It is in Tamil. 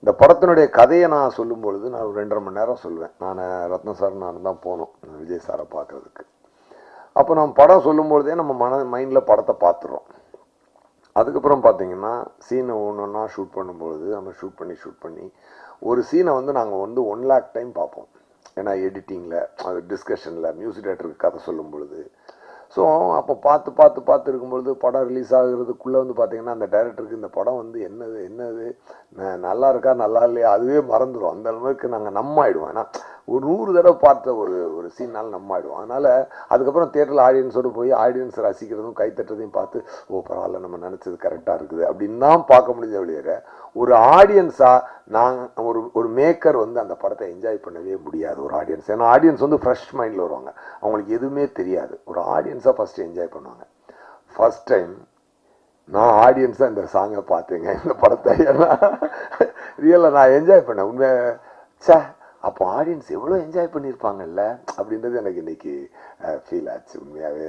இந்த படத்தினுடைய கதையை நான் சொல்லும் பொழுது நான் ஒரு 2.5 மணி நேரம் சொல்லுவேன். நான் ரத்ன சார் நான் தான் போனோம் விஜய் சாரை பார்க்கறதுக்கு. அப்போ நம்ம படம் சொல்லும்பொழுதே நம்ம மைண்டில் படத்தை பார்த்துறோம். அதுக்கப்புறம் பார்த்தீங்கன்னா சீனை ஒன்றா ஷூட் பண்ணும்பொழுது நம்ம ஷூட் பண்ணி ஒரு சீனை வந்து நாங்கள் வந்து 1 lakh டைம் பார்ப்போம். ஏன்னா எடிட்டிங்கில், அது டிஸ்கஷனில், மியூசிக் டைரக்டருக்கு கதை சொல்லும் பொழுது. ஸோ அப்போ பார்த்து இருக்கும்பொழுது படம் ரிலீஸ் ஆகுறதுக்குள்ளே வந்து பார்த்தீங்கன்னா அந்த டைரக்டருக்கு இந்த படம் வந்து என்னது நல்லா இருக்கா நல்லா இல்லையா அதுவே மறந்துடும். அந்த அளவுக்கு நாங்கள் நம்மாயிடுவோம். ஏன்னா ஒரு 100 தடவை பார்த்த ஒரு சீனால் நம்மாயிடுவோம். அதனால் அதுக்கப்புறம் தியேட்டரில் ஆடியன்ஸோடு போய் ஆடியன்ஸ் ரசிக்கிறதும் கைத்தட்டுறதையும் பார்த்து பரவாயில்ல நம்ம நினச்சது கரெக்டாக இருக்குது அப்படின்னு தான் பார்க்க முடிஞ்ச வழியிற ஒரு ஆடியன்ஸாக நாங்கள் ஒரு மேக்கர் வந்து அந்த படத்தை என்ஜாய் பண்ணவே முடியாது. ஒரு ஆடியன்ஸ், ஏன்னா ஆடியன்ஸ் வந்து ஃப்ரெஷ் மைண்டில் வருவாங்க, அவங்களுக்கு எதுவுமே தெரியாது. ஒரு ஆடியன்ஸாக ஃபஸ்ட்டு என்ஜாய் பண்ணுவாங்க. ஃபஸ்ட் டைம் நான் ஆடியன்ஸாக இந்த சாங்கை பார்த்தேங்க, இந்த படத்தை. ஏன்னா ரியலாக நான் என்ஜாய் பண்ணேன் உண்மையாக. சே, அப்போ ஆடியன்ஸ் எவ்வளோ என்ஜாய் பண்ணியிருப்பாங்கல்ல அப்படின்றது எனக்கு இன்னைக்கு ஃபீல் ஆச்சு உண்மையாகவே.